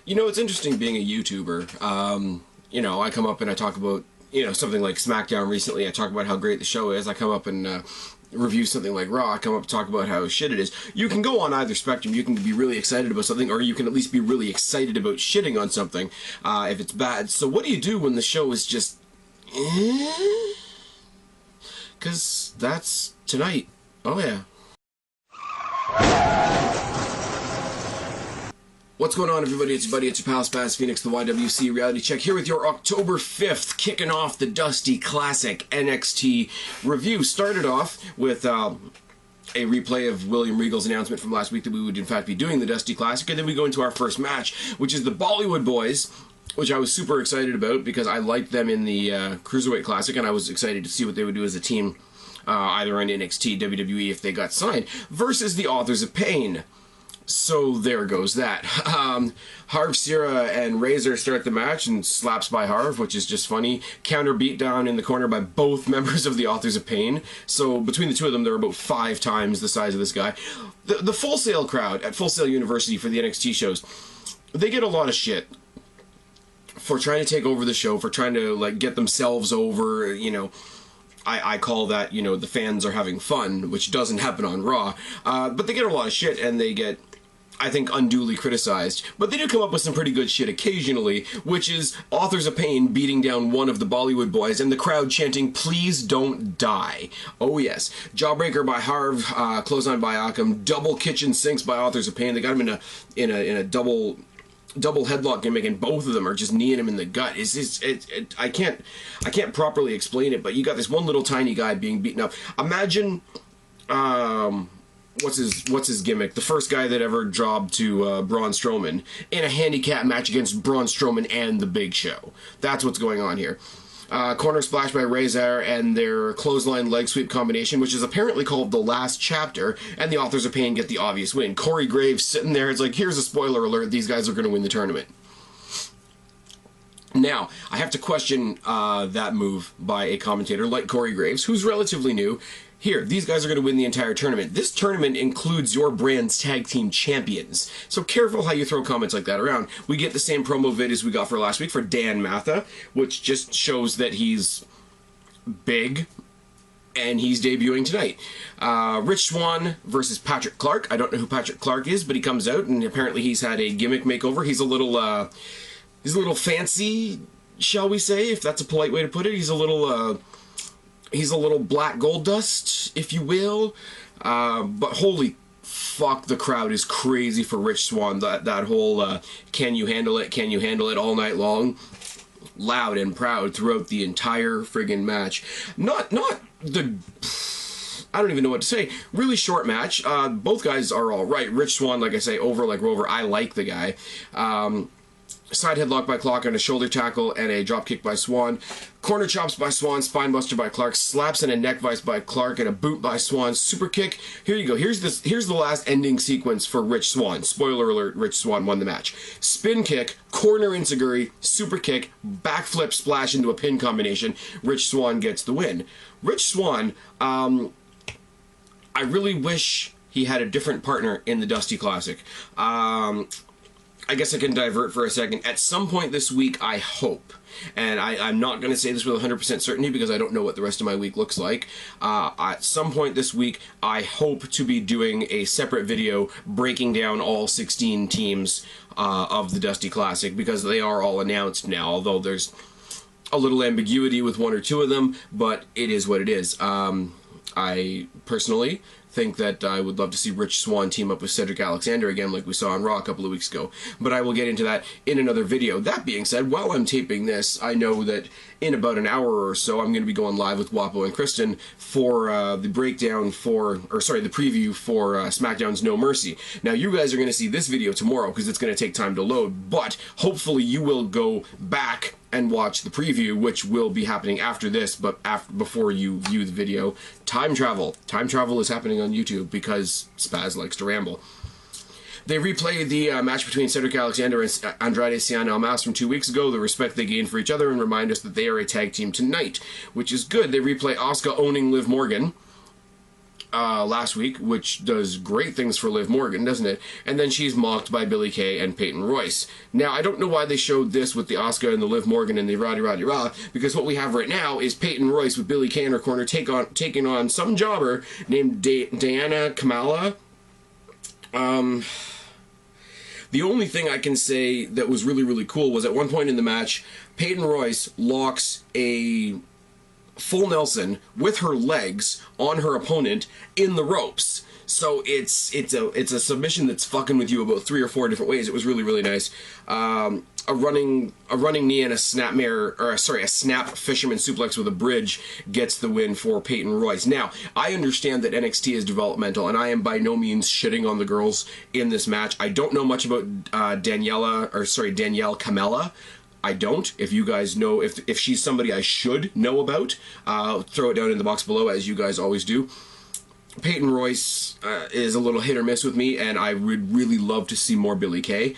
You know, it's interesting being a YouTuber. You know, I come up and I talk about, you know, something like SmackDown recently. I talk about how great the show is. I come up and review something like Raw. I come up and talk about how shit it is. You can go on either spectrum. You can be really excited about something, or you can at least be really excited about shitting on something if it's bad. So what do you do when the show is just... Because that's tonight. Oh, yeah. What's going on, everybody? It's your buddy, it's your pal Spaz Phoenix, the YWC Reality Check, here with your October 5th, kicking off the Dusty Classic NXT review. Started off with a replay of William Regal's announcement from last week that we would in fact be doing the Dusty Classic, and then we go into our first match, which is the Bollywood Boys, which I was super excited about because I liked them in the Cruiserweight Classic, and I was excited to see what they would do as a team, either on NXT, WWE, if they got signed, versus the Authors of Pain. So there goes that. Harv, Sierra, and Razor start the match and slaps by Harv, which is just funny. Counter beatdown in the corner by both members of the Authors of Pain. So between the two of them, they're about 5 times the size of this guy. The Full Sail crowd at Full Sail University for the NXT shows, they get a lot of shit for trying to take over the show, for trying to like get themselves over, you know. I call that, you know, the fans are having fun, which doesn't happen on Raw. But they get a lot of shit, and they get, I think, unduly criticized. But they do come up with some pretty good shit occasionally, which is Authors of Pain beating down one of the Bollywood Boys, and the crowd chanting, "Please don't die." Oh yes. Jawbreaker by Harv, clothesline by Akam, double kitchen sinks by Authors of Pain. They got him in a double headlock gimmick, and both of them are just kneeing him in the gut. I can't properly explain it, but you got this one little tiny guy being beaten up. Imagine, what's his gimmick? The first guy that ever jobbed to Braun Strowman in a handicap match against Braun Strowman and The Big Show. That's what's going on here. Corner splash by Razor and their clothesline leg sweep combination, which is apparently called The Last Chapter, and the Authors of Pain get the obvious win. Corey Graves sitting there, it's like, here's a spoiler alert, these guys are going to win the tournament. Now, I have to question that move by a commentator like Corey Graves, who's relatively new. Here, these guys are going to win the entire tournament. This tournament includes your brand's tag team champions. So careful how you throw comments like that around. We get the same promo vid as we got for last week for Dan Matha, which just shows that he's big, and he's debuting tonight. Rich Swann versus Patrick Clarke. I don't know who Patrick Clarke is, but he comes out, and apparently he's had a gimmick makeover. He's a little fancy, shall we say, if that's a polite way to put it. He's a little black gold dust, if you will. But holy fuck, the crowd is crazy for Rich Swann. That whole can you handle it all night long. Loud and proud throughout the entire friggin' match. Not the... I don't even know what to say. Really short match. Both guys are alright. Rich Swann, like I say, over like Rover. I like the guy. Side headlock by Clarke and a shoulder tackle and a dropkick by Swann. Corner chops by Swann, spinebuster by Clarke, slaps and a neck vice by Clarke, and a boot by Swann. Super kick. Here you go. Here's the last ending sequence for Rich Swann. Spoiler alert, Rich Swann won the match. Spin kick, corner enziguri, super kick, backflip splash into a pin combination. Rich Swann gets the win. Rich Swann, I really wish he had a different partner in the Dusty Classic. I guess I can divert for a second. At some point this week, I hope, and I'm not going to say this with 100% certainty because I don't know what the rest of my week looks like. At some point this week, I hope to be doing a separate video breaking down all 16 teams of the Dusty Classic, because they are all announced now, although there's a little ambiguity with 1 or 2 of them, but it is what it is. I personally think that I would love to see Rich Swann team up with Cedric Alexander again, like we saw on Raw a couple of weeks ago, but I will get into that in another video. That being said, while I'm taping this, I know that in about an hour or so, I'm going to be going live with Wapo and Kristen for the breakdown for, or sorry, the preview for SmackDown's No Mercy. Now, you guys are going to see this video tomorrow because it's going to take time to load, but hopefully you will go back and watch the preview, which will be happening after this, but before you view the video. Time travel. Time travel is happening on YouTube because Spaz likes to ramble. They replay the match between Cedric Alexander and Andrade Sienna Mas from 2 weeks ago, the respect they gained for each other, and remind us that they are a tag team tonight, which is good. They replay Asuka owning Liv Morgan. last week, which does great things for Liv Morgan, doesn't it? And then she's mocked by Billie Kay and Peyton Royce. Now, I don't know why they showed this with the Asuka and the Liv Morgan and the Rah, because what we have right now is Peyton Royce with Billie Kay in her corner taking on some jobber named Diana Kamala. The only thing I can say that was really, really cool was at one point in the match, Peyton Royce locks a full Nelson with her legs on her opponent in the ropes. So it's a submission that's fucking with you about 3 or 4 different ways. It was really, really nice. A running knee and a snap fisherman suplex with a bridge gets the win for Peyton Royce. Now, I understand that NXT is developmental, and I am by no means shitting on the girls in this match. I don't know much about Danielle Kamala. I don't. If you guys know, if she's somebody I should know about, throw it down in the box below, as you guys always do. Peyton Royce is a little hit or miss with me, and I would really love to see more Billie Kay.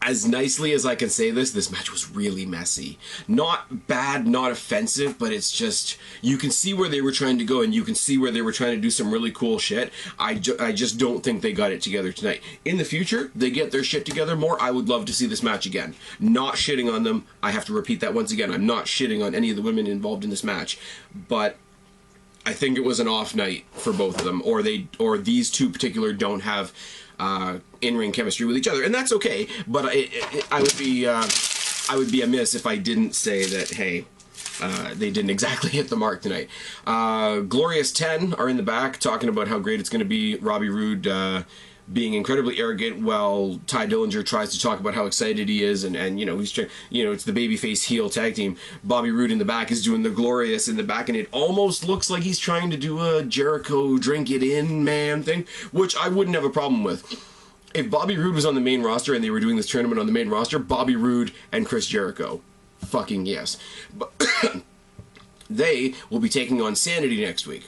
As nicely as I can say this match was really messy. Not bad, not offensive, but it's just, you can see where they were trying to go, and you can see where they were trying to do some really cool shit. I just don't think they got it together tonight. In the future, they get their shit together more, I would love to see this match again. Not shitting on them. I have to repeat that once again. I'm not shitting on any of the women involved in this match, but I think it was an off night for both of them, or these two particular don't have in-ring chemistry with each other, and that's okay. But I would be amiss if I didn't say that, hey, they didn't exactly hit the mark tonight. Glorious 10 are in the back talking about how great it's going to be. Robbie Roode being incredibly arrogant while Ty Dillinger tries to talk about how excited he is, and you know, he's trying, you know, it's the babyface heel tag team. Bobby Roode in the back is doing the Glorious in the back, and it almost looks like he's trying to do a Jericho drink it in man thing, which I wouldn't have a problem with. If Bobby Roode was on the main roster and they were doing this tournament on the main roster, Bobby Roode and Chris Jericho, fucking yes. But they will be taking on Sanity next week.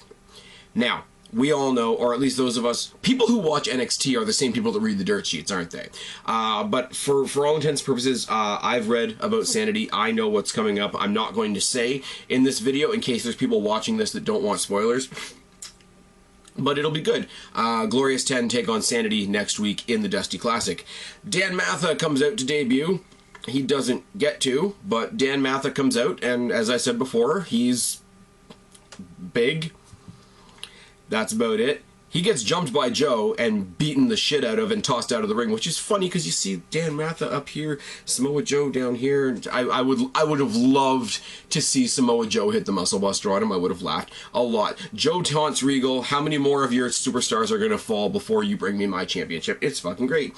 Now, we all know, or at least those of us, people who watch NXT are the same people that read the dirt sheets, aren't they? But for all intents and purposes, I've read about Sanity. I know what's coming up. I'm not going to say in this video in case there's people watching this that don't want spoilers. But it'll be good. Glorious 10 take on Sanity next week in the Dusty Classic. Dan Matha comes out to debut. He doesn't get to, but Dan Matha comes out, and as I said before, he's big. That's about it. He gets jumped by Joe and beaten the shit out of and tossed out of the ring, which is funny because you see Dan Matha up here, Samoa Joe down here. I would have loved to see Samoa Joe hit the Muscle Buster on him. I would have laughed a lot. Joe taunts Regal. How many more of your superstars are going to fall before you bring me my championship? It's fucking great.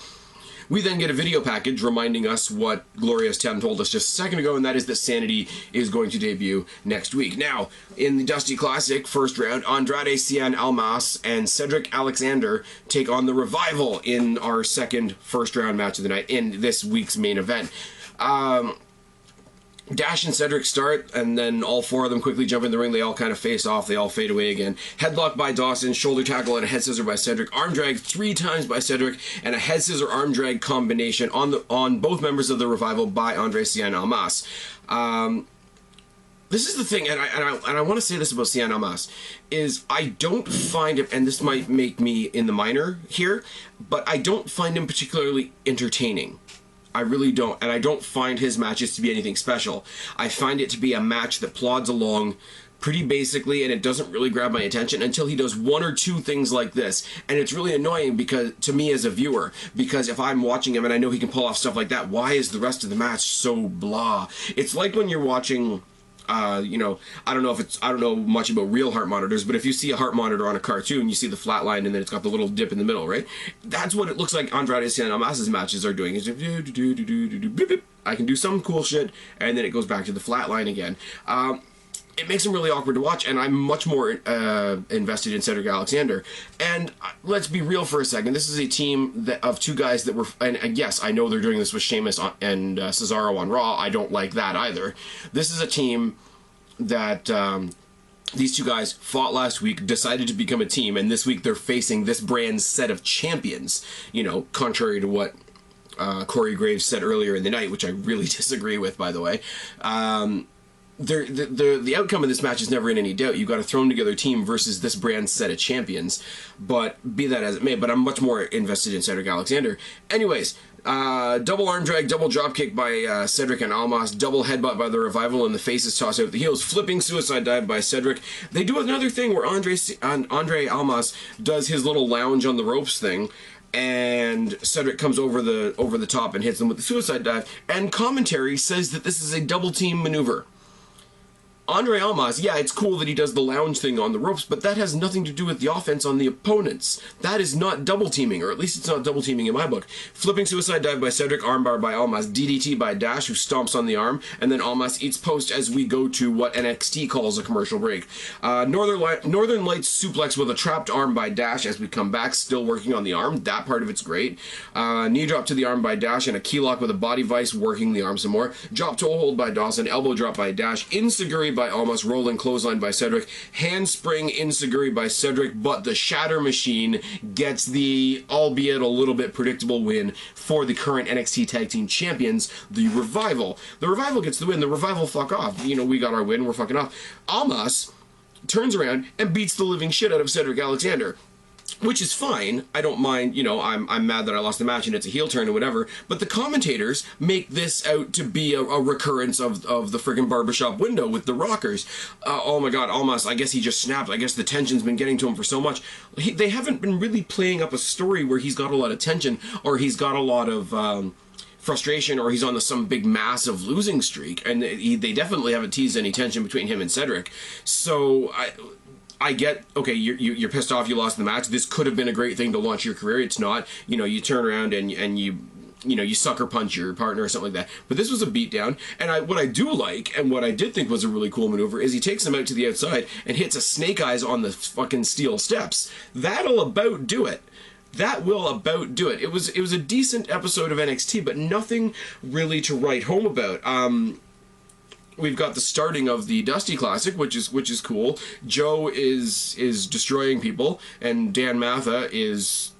We then get a video package reminding us what Glorious 10 told us just a second ago, and that is that Sanity is going to debut next week. Now, in the Dusty Classic, first round, Andrade Sienna Mas and Cedric Alexander take on the Revival in our second first-round match of the night in this week's main event. Dash and Cedric start, and then all 4 of them quickly jump in the ring. They all kind of face off. They all fade away again. Headlock by Dawson, shoulder tackle, and a head scissor by Cedric. Arm drag 3 times by Cedric, and a head scissor arm drag combination on both members of the Revival by Andre Sienna Mas. This is the thing, and I want to say this about Sienna Mas, is I don't find him, and this might make me in the minor here, but I don't find him particularly entertaining. I really don't, and I don't find his matches to be anything special. I find it to be a match that plods along pretty basically, and it doesn't really grab my attention until he does 1 or 2 things like this. And it's really annoying because to me as a viewer, because if I'm watching him and I know he can pull off stuff like that, why is the rest of the match so blah? It's like when you're watching, you know, I don't know much about real heart monitors, but if you see a heart monitor on a cartoon, you see the flat line and then it's got the little dip in the middle, right? That's what it looks like Andrade Sienna Mas' matches are doing. It's just, I can do some cool shit, and then it goes back to the flat line again. It makes him really awkward to watch, and I'm much more invested in Cedric Alexander. And let's be real for a second. This is a team of 2 guys that were... And yes, I know they're doing this with Sheamus and Cesaro on Raw. I don't like that either. This is a team that... these 2 guys fought last week, decided to become a team, and this week they're facing this brand's set of champions. You know, contrary to what Corey Graves said earlier in the night, which I really disagree with, by the way. the outcome of this match is never in any doubt. You've got a thrown together team versus this brand's set of champions. But be that as it may, but I'm much more invested in Cedric Alexander. Anyways, double arm drag, double drop kick by Cedric and Almas, double headbutt by the Revival, and the faces toss out the heels, flipping suicide dive by Cedric. They do another thing where Andre Almas does his little lounge on the ropes thing, and Cedric comes over the top and hits them with the suicide dive, and commentary says that this is a double team maneuver. Andre Almas, yeah, it's cool that he does the lounge thing on the ropes, but that has nothing to do with the offense on the opponents. That is not double teaming, or at least it's not double teaming in my book. Flipping suicide dive by Cedric, armbar by Almas, DDT by Dash, who stomps on the arm, and then Almas eats post as we go to what NXT calls a commercial break. Northern Lights suplex with a trapped arm by Dash as we come back, still working on the arm. That part of it's great. Knee drop to the arm by Dash, and a key lock with a body vice, working the arm some more. Drop toe hold by Dawson, elbow drop by Dash, Inseguri by Almas, rolling clothesline by Cedric, handspring Inseguri by Cedric, but the Shatter Machine gets the, albeit a little bit predictable, win for the current NXT Tag Team Champions, the Revival. The Revival gets the win. The Revival fuck off. You know, we got our win. We're fucking off. Almas turns around and beats the living shit out of Cedric Alexander, which is fine. I don't mind, you know, I'm mad that I lost the match and it's a heel turn or whatever, but the commentators make this out to be a recurrence of the friggin' barbershop window with the rockers. Oh my god, Almas, I guess he just snapped. I guess the tension's been getting to him for so much. They haven't been really playing up a story where he's got a lot of tension, or he's got a lot of frustration, or he's on some big massive losing streak, and they definitely haven't teased any tension between him and Cedric. So I get, okay, you're pissed off you lost the match. This could have been a great thing to launch your career. It's not. You know, you turn around and you sucker punch your partner or something like that. But this was a beatdown. And what I do like, and what I did think was a really cool maneuver, is he takes him out to the outside and hits a snake eyes on the fucking steel steps. That'll about do it. That will about do it. It was a decent episode of NXT, but nothing really to write home about. We've got the starting of the Dusty Classic, which is cool. Joe is destroying people, and Dan Matha is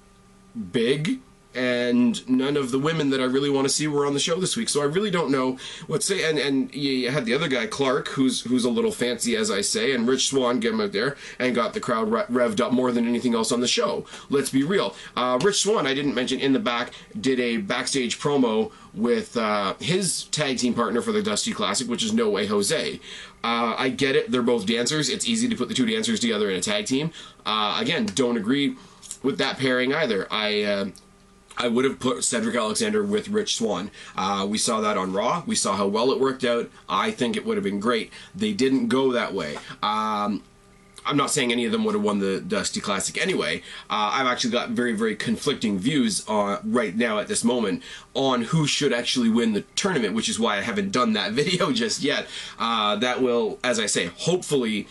big, and none of the women that I really want to see were on the show this week. So I really don't know what to say. And you had the other guy, Clarke, who's a little fancy, as I say, and Rich Swann get him out there and got the crowd revved up more than anything else on the show. Let's be real. Rich Swann, I didn't mention in the back, did a backstage promo with his tag team partner for the Dusty Classic, which is No Way Jose. I get it. They're both dancers. It's easy to put the two dancers together in a tag team. Again, don't agree with that pairing either. I would have put Cedric Alexander with Rich Swann. We saw that on Raw. We saw how well it worked out. I think it would have been great. They didn't go that way. I'm not saying any of them would have won the Dusty Classic anyway. I've actually got very, very conflicting views right now at this moment on who should actually win the tournament, which is why I haven't done that video just yet. That will, as I say, hopefully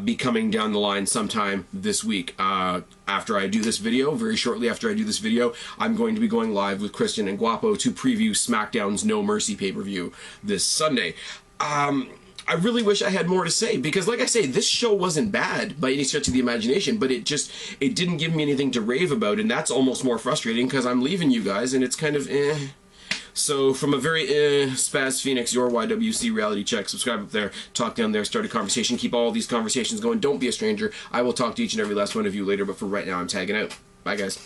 be coming down the line sometime this week. After I do this video, very shortly after I do this video, I'm going to be going live with Christian and Guapo to preview SmackDown's No Mercy pay-per-view this Sunday. I really wish I had more to say, because like I say, this show wasn't bad by any stretch of the imagination, but it didn't give me anything to rave about, and that's almost more frustrating because I'm leaving you guys and it's kind of eh. So from a very Spaz Phoenix, your YWC reality check, subscribe up there, talk down there, start a conversation, keep all these conversations going, don't be a stranger. I will talk to each and every last one of you later, but for right now I'm tagging out. Bye guys.